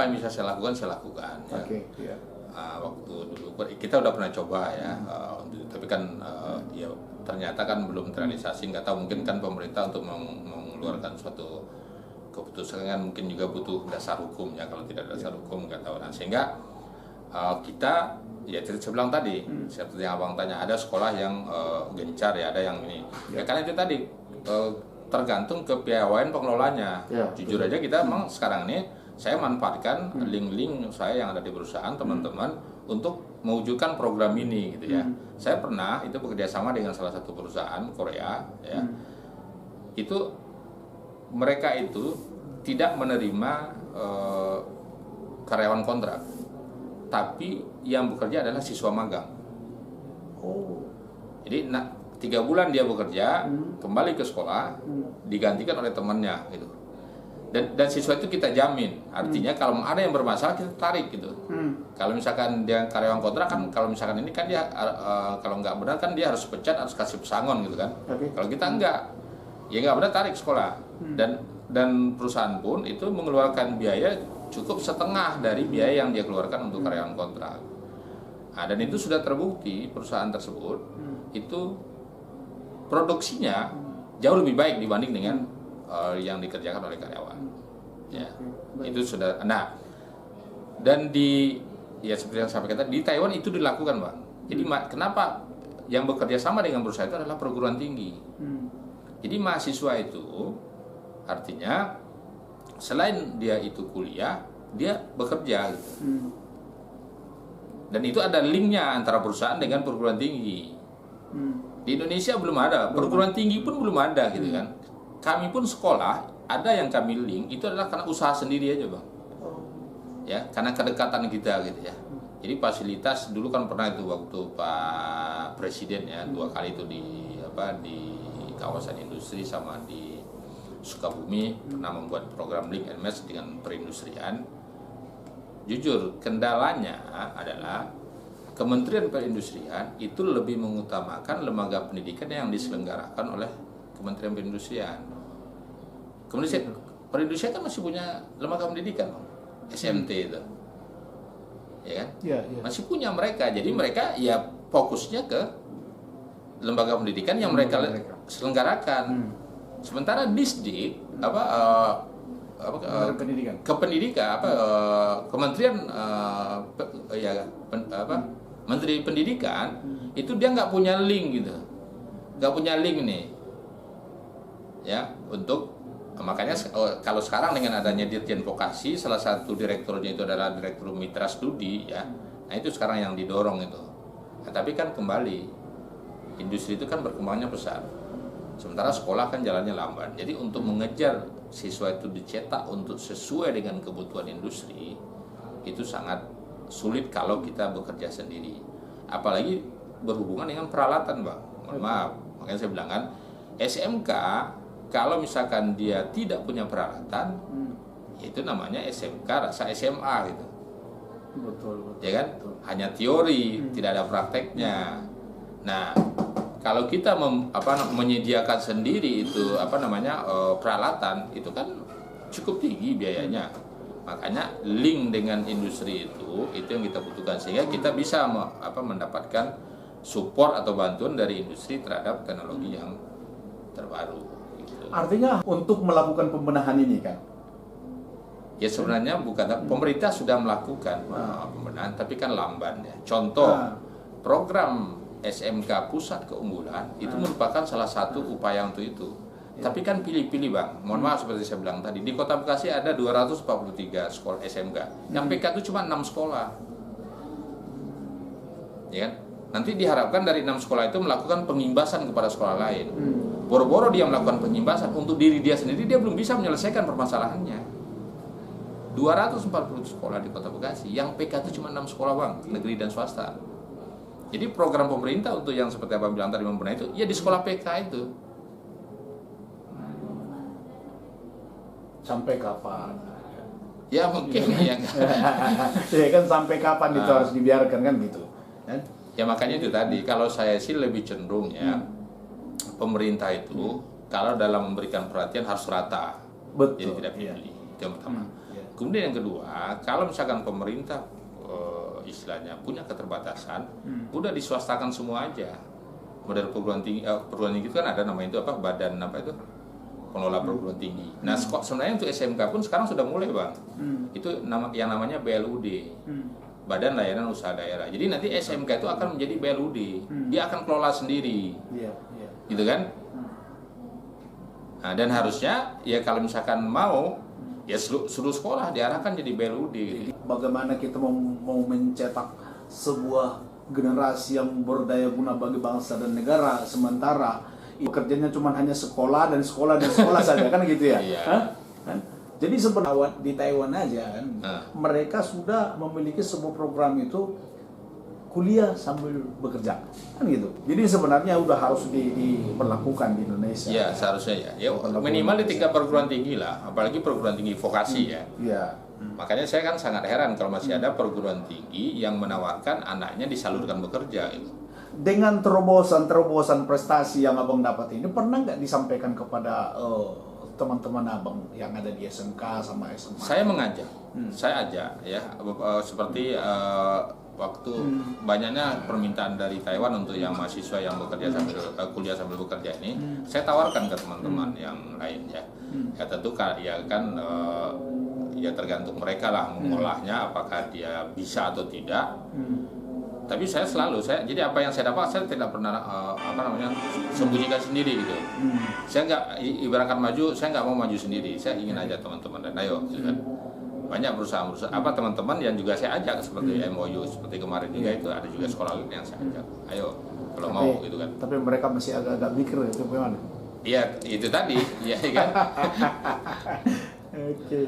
apa yang bisa saya lakukan ya. Iya. Waktu dulu kita udah pernah coba ya, tapi kan ya ternyata kan belum terrealisasi. Nggak tahu, mungkin kan pemerintah untuk mengeluarkan suatu keputusan kan mungkin juga butuh dasar hukum ya. Kalau tidak ada dasar hukum nggak tahu. Nah, sehingga kita ya saya bilang tadi, seperti yang abang tanya, ada sekolah yang gencar ya, ada yang ini ya, karena itu tadi tergantung kepiawaian pengelolanya. Jujur aja kita memang sekarang ini saya manfaatkan link-link saya yang ada di perusahaan teman-teman untuk mewujudkan program ini gitu ya. Saya pernah itu bekerja sama dengan salah satu perusahaan Korea ya. Itu mereka itu tidak menerima karyawan kontrak, tapi yang bekerja adalah siswa magang. Jadi 3 bulan dia bekerja, kembali ke sekolah, digantikan oleh temannya gitu. Dan siswa itu kita jamin, artinya kalau ada yang bermasalah kita tarik gitu. Kalau misalkan dia karyawan kontrak kan, kalau misalkan ini kan dia kalau nggak benar kan dia harus pecat, harus kasih pesangon gitu kan. Kalau kita enggak, ya nggak benar, tarik sekolah. Dan perusahaan pun itu mengeluarkan biaya cukup setengah dari biaya yang dia keluarkan untuk karyawan kontrak. Nah, dan itu sudah terbukti perusahaan tersebut itu produksinya jauh lebih baik dibanding dengan yang dikerjakan oleh karyawan. Ya, itu sudah. Nah, dan ya seperti yang saya sampaikan tadi, di Taiwan itu dilakukan, Bang. Jadi kenapa yang bekerja sama dengan perusahaan itu adalah perguruan tinggi. Jadi mahasiswa itu artinya selain dia itu kuliah, dia bekerja gitu. Dan itu ada linknya antara perusahaan dengan perguruan tinggi. Di Indonesia belum ada, perguruan tinggi pun belum ada gitu kan. Kami pun sekolah, ada yang kami link, itu adalah karena usaha sendiri aja, Bang. Ya, karena kedekatan kita gitu ya. Jadi fasilitas dulu kan pernah itu waktu Pak Presiden ya 2 kali itu di kawasan industri sama di Sukabumi pernah membuat program link and match dengan perindustrian. Jujur, kendalanya adalah Kementerian Perindustrian itu lebih mengutamakan lembaga pendidikan yang diselenggarakan oleh Kementerian Perindustrian. Kementerian Perindustrian kan masih punya lembaga pendidikan, SMT itu, ya kan? Masih punya mereka. Jadi mereka ya fokusnya ke lembaga pendidikan yang mereka selenggarakan. Sementara Disdik Kementerian Menteri Pendidikan itu dia nggak punya link gitu, nggak punya link nih, ya untuk makanya kalau sekarang dengan adanya Dirjen Vokasi, salah satu direkturnya itu adalah Direktur Mitra Studi ya, nah itu sekarang yang didorong itu. Nah, tapi kan kembali industri itu kan berkembangnya pesat, sementara sekolah kan jalannya lamban. Jadi untuk mengejar siswa itu dicetak untuk sesuai dengan kebutuhan industri itu sangat sulit kalau kita bekerja sendiri, apalagi berhubungan dengan peralatan, Bang. Mohon maaf, makanya saya bilang kan SMK kalau misalkan dia tidak punya peralatan, itu namanya SMK rasa SMA gitu. Betul. Ya kan? Hanya teori, tidak ada prakteknya. Nah, kalau kita menyediakan sendiri itu peralatan, itu kan cukup tinggi biayanya. Makanya link dengan industri itu yang kita butuhkan, sehingga kita bisa mendapatkan support atau bantuan dari industri terhadap teknologi yang terbaru. Artinya untuk melakukan pembenahan ini kan? Ya sebenarnya bukan, pemerintah sudah melakukan pembenahan, tapi kan lamban ya. Contoh program SMK Pusat Keunggulan itu merupakan salah satu upaya untuk itu. Tapi kan pilih-pilih, Bang. Mohon maaf seperti saya bilang tadi, di Kota Bekasi ada 243 sekolah SMK. Yang PK itu cuma 6 sekolah. Ya kan? Nanti diharapkan dari 6 sekolah itu melakukan pengimbasan kepada sekolah lain. Boro-boro dia melakukan pengimbasan untuk diri dia sendiri, dia belum bisa menyelesaikan permasalahannya. 240 sekolah di Kota Bekasi, yang PK itu cuma 6 sekolah, Bang, negeri dan swasta. Jadi program pemerintah untuk yang seperti Abang bilang tadi membenahi itu, ya di sekolah PK itu. Sampai kapan? Ya mungkin ya. Ya kan sampai kapan itu harus dibiarkan kan gitu. Ya makanya itu tadi, kalau saya sih lebih cenderung ya pemerintah itu kalau dalam memberikan perhatian harus rata. Betul. Jadi tidak pilih. Itu yang pertama. Kemudian yang kedua, kalau misalkan pemerintah istilahnya punya keterbatasan, udah diswastakan semua aja. Model perguruan tinggi itu kan ada namanya itu apa, badan apa itu, pengelola perguruan tinggi. Nah sebenarnya untuk SMK pun sekarang sudah mulai bang, itu yang namanya BLUD, Badan Layanan Usaha Daerah. Jadi nanti SMK itu akan menjadi BLUD, dia akan kelola sendiri, gitu kan? Nah, dan harusnya ya kalau misalkan mau ya seluruh sekolah diarahkan jadi BLUD. Gitu. Bagaimana kita mau mencetak sebuah generasi yang berdaya guna bagi bangsa dan negara, sementara kerjanya cuma hanya sekolah dan sekolah dan sekolah saja, kan gitu ya? Iya. Kan? Jadi sebenarnya di Taiwan aja kan, mereka sudah memiliki sebuah program itu kuliah sambil bekerja, kan gitu. Jadi sebenarnya udah harus diperlakukan di Indonesia. Ya seharusnya ya minimal di tingkat perguruan tinggi lah, apalagi perguruan tinggi vokasi ya. Iya. Makanya saya kan sangat heran kalau masih ada perguruan tinggi yang menawarkan anaknya disalurkan bekerja gitu. Dengan terobosan prestasi yang abang dapat ini, pernah nggak disampaikan kepada teman-teman abang yang ada di SMK sama SMA? Saya mengajak, saya ajak ya, seperti waktu banyaknya permintaan dari Taiwan untuk yang mahasiswa yang bekerja sambil kuliah sambil bekerja ini, saya tawarkan ke teman-teman yang lain ya. Ya tentu ya kan ya tergantung mereka lah mengolahnya, apakah dia bisa atau tidak. Tapi saya jadi apa yang saya dapat saya tidak pernah sembunyikan sendiri gitu. Saya nggak ibaratkan maju, saya nggak mau maju sendiri. Saya ingin ajak teman-teman dan ayo, gitu kan. Banyak berusaha teman-teman yang juga saya ajak seperti MOU seperti kemarin juga itu ada juga sekolah lain yang saya ajak. Ayo kalau mau gitu kan. Tapi mereka masih agak-agak mikir itu gimana? Iya itu tadi, ya kan. Oke.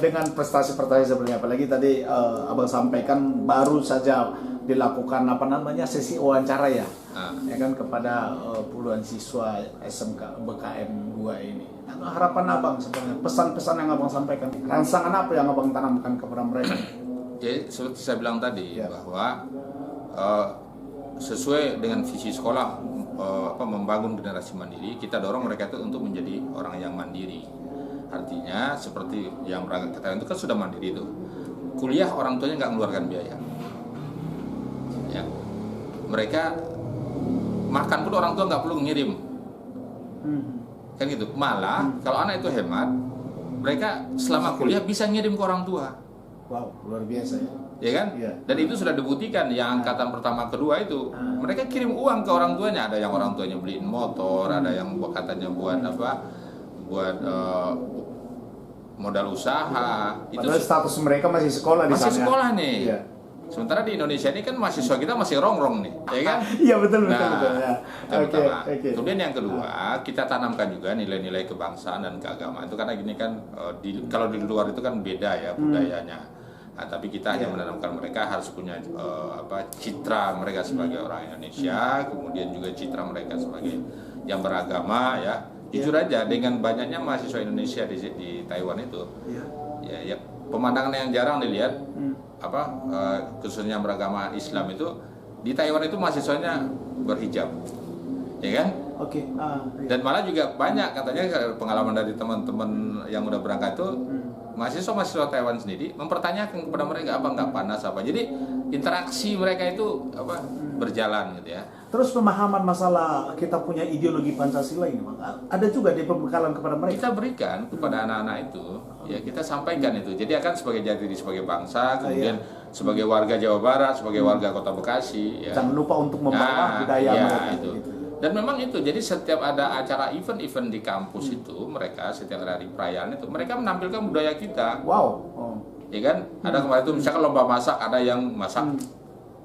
Dengan prestasi-prestasi sebenarnya, apalagi tadi abang sampaikan baru saja dilakukan sesi wawancara ya, ya kan kepada puluhan siswa SMK BKM 2 ini. Harapan abang sebenarnya, pesan-pesan yang abang sampaikan, rangsangan apa yang abang tanamkan kepada mereka? Ya seperti saya bilang tadi bahwa sesuai dengan visi sekolah membangun generasi mandiri, kita dorong mereka itu untuk menjadi orang yang mandiri. Artinya seperti yang berangkat ke Thailand itu kan sudah mandiri itu. Kuliah orang tuanya nggak mengeluarkan biaya. Ya. Mereka makan pun orang tua nggak perlu ngirim. Kan gitu. Malah kalau anak itu hemat, mereka selama kuliah bisa ngirim ke orang tua. Wow, luar biasa ya. Ya kan? Ya. Dan itu sudah dibuktikan yang angkatan pertama kedua itu mereka kirim uang ke orang tuanya. Ada yang orang tuanya beliin motor, ada yang katanya buat buat modal usaha. Padahal itu status mereka masih sekolah di sana. Masih sekolah nih. Iya. Sementara di Indonesia ini kan mahasiswa kita masih rongrong nih, ya kan? Iya betul ya. Okay. Kemudian yang kedua, kita tanamkan juga nilai-nilai kebangsaan dan keagamaan itu karena gini kan kalau di luar itu kan beda ya budayanya. Nah, tapi kita hanya menanamkan mereka harus punya citra mereka sebagai orang Indonesia, kemudian juga citra mereka sebagai yang beragama ya. Jujur aja dengan banyaknya mahasiswa Indonesia di Taiwan itu, ya pemandangan yang jarang dilihat, khususnya beragama Islam itu di Taiwan itu mahasiswanya berhijab, ya kan? Oke. Dan malah juga banyak katanya pengalaman dari teman-teman yang udah berangkat itu mahasiswa Taiwan sendiri mempertanyakan kepada mereka apa nggak panas apa. Jadi interaksi mereka itu berjalan gitu ya. Terus pemahaman masalah kita punya ideologi Pancasila ini, ada juga di pembekalan kepada mereka. Kita berikan kepada anak-anak itu, ya kita sampaikan itu. Jadi akan sebagai jati diri sebagai bangsa, kemudian sebagai warga Jawa Barat, sebagai warga Kota Bekasi. Ya. Jangan lupa untuk membawa budaya mereka. Itu. Dan memang itu, jadi setiap ada acara event-event di kampus itu, mereka setiap hari perayaan itu, mereka menampilkan budaya kita. Wow. Ya kan? Ada kemarin itu misalkan lomba masak, ada yang masak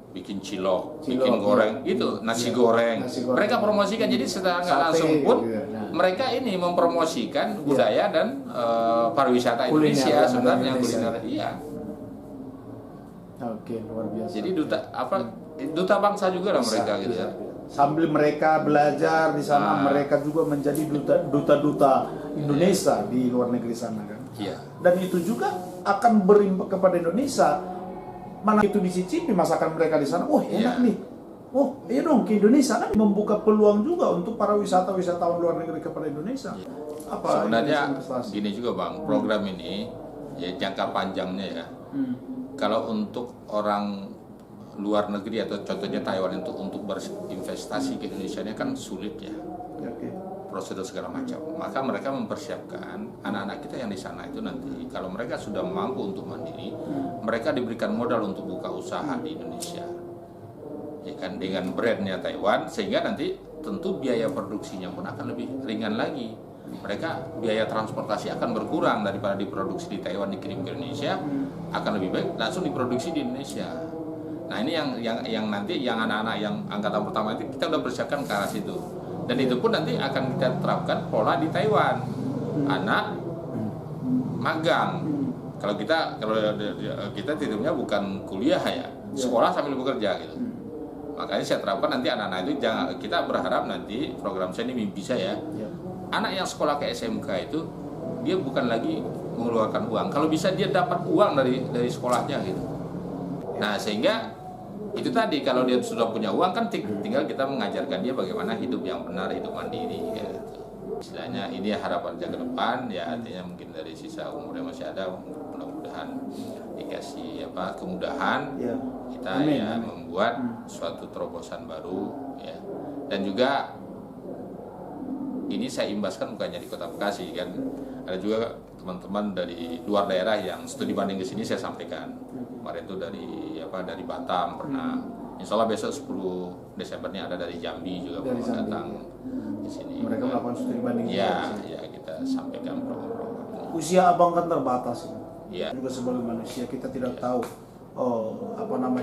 bikin cilok, bikin goreng, gitu, nasi goreng. Mereka promosikan, jadi secara nggak langsung pun mereka ini mempromosikan budaya dan pariwisata Indonesia sebenarnya kuliner. Iya. Oke, luar biasa. Jadi duta bangsa juga lah mereka gitu ya. Sambil mereka belajar di sana, mereka juga menjadi duta-duta Indonesia di luar negeri sana kan. Iya. Dan itu juga akan berimbas kepada Indonesia. Mana itu dicicipi masakan mereka di sana, enak nih. Iya dong, ke Indonesia kan membuka peluang juga untuk para wisatawan luar negeri kepada Indonesia. Sebenarnya gini juga Bang, program ini ya jangka panjangnya ya. Kalau untuk orang luar negeri atau contohnya Taiwan itu untuk berinvestasi ke Indonesia ini kan sulit ya. Prosedur segala macam. Maka mereka mempersiapkan anak-anak kita yang di sana itu nanti kalau mereka sudah mampu untuk mandiri, mereka diberikan modal untuk buka usaha di Indonesia. Ya kan dengan brandnya Taiwan, sehingga nanti tentu biaya produksinya pun akan lebih ringan lagi. Mereka biaya transportasi akan berkurang daripada diproduksi di Taiwan dikirim ke Indonesia, akan lebih baik langsung diproduksi di Indonesia. Nah ini yang nanti yang anak-anak yang angkatan pertama itu kita udah persiapkan ke arah situ. Dan itu pun nanti akan kita terapkan pola di Taiwan. Anak magang. Kalau kita tidurnya bukan kuliah ya, sekolah sambil bekerja gitu. Makanya saya terapkan nanti anak-anak itu kita berharap nanti program saya ini mimpi saya. Anak yang sekolah ke SMK itu dia bukan lagi mengeluarkan uang. Kalau bisa dia dapat uang dari sekolahnya gitu. Nah sehingga itu tadi kalau dia sudah punya uang kan tinggal kita mengajarkan dia bagaimana hidup yang benar, hidup mandiri gitu. Istilahnya ini harapan saya ke depan ya, artinya mungkin dari sisa umur yang masih ada mudah-mudahan dikasih kemudahan kita membuat suatu terobosan baru ya. Dan juga ini saya imbaskan bukannya di Kota Bekasi kan, ada juga teman-teman dari luar daerah yang studi banding ke sini saya sampaikan. Kemarin itu dari Batam pernah. Insya Allah besok 10 Desember ini ada dari Jambi juga mau datang di sini. Mereka melakukan studi banding. Ya kita sampaikan program-program. Usia abang kan terbatas. Ya. Juga sebagai manusia kita tidak tahu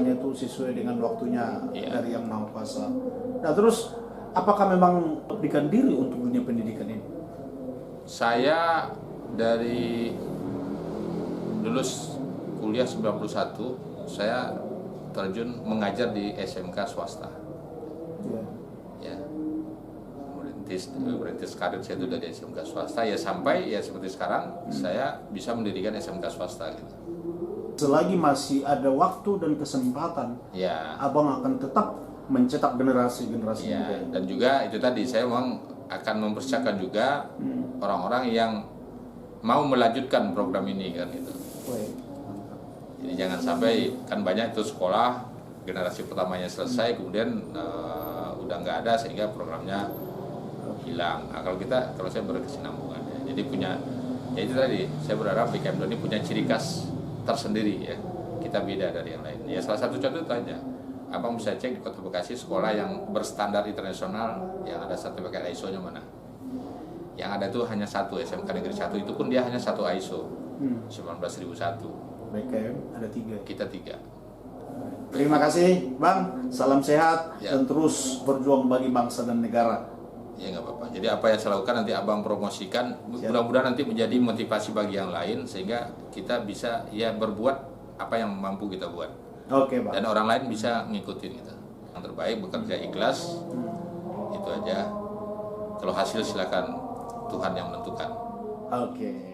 itu sesuai dengan waktunya dari Yang Maha Kuasa. Nah terus apakah memang berikan diri untuk dunia pendidikan ini? Saya dari lulus kuliah 91, saya terjun mengajar di SMK swasta. Ya. Merintis karir saya itu dari SMK swasta ya sampai ya seperti sekarang saya bisa mendirikan SMK swasta gitu. Selagi masih ada waktu dan kesempatan, abang akan tetap mencetak generasi-generasi muda. Dan juga itu tadi saya memang akan mempersiapkan juga orang-orang yang mau melanjutkan program ini kan gitu. Jadi jangan sampai kan banyak itu sekolah generasi pertamanya selesai kemudian udah nggak ada sehingga programnya hilang. Nah, kalau saya berkesinambungan ya. Jadi punya itu tadi saya berharap BKM ini punya ciri khas tersendiri ya. Kita beda dari yang lain. Ya salah satu contoh tanya. Abang bisa cek di Kota Bekasi sekolah yang berstandar internasional yang ada sertifikat ISO-nya mana? Yang ada itu hanya satu SMK Negeri 1, itu pun dia hanya satu ISO 19001. BKM ada 3. Kita 3. Terima kasih Bang, salam sehat dan terus berjuang bagi bangsa dan negara. Ya nggak apa-apa. Jadi apa yang saya lakukan nanti abang promosikan, mudah-mudahan nanti menjadi motivasi bagi yang lain sehingga kita bisa berbuat apa yang mampu kita buat. Oke, Bang. Dan orang lain bisa ngikutin gitu. Yang terbaik bekerja ikhlas. Itu aja. Kalau hasil silakan Tuhan yang menentukan. Oke.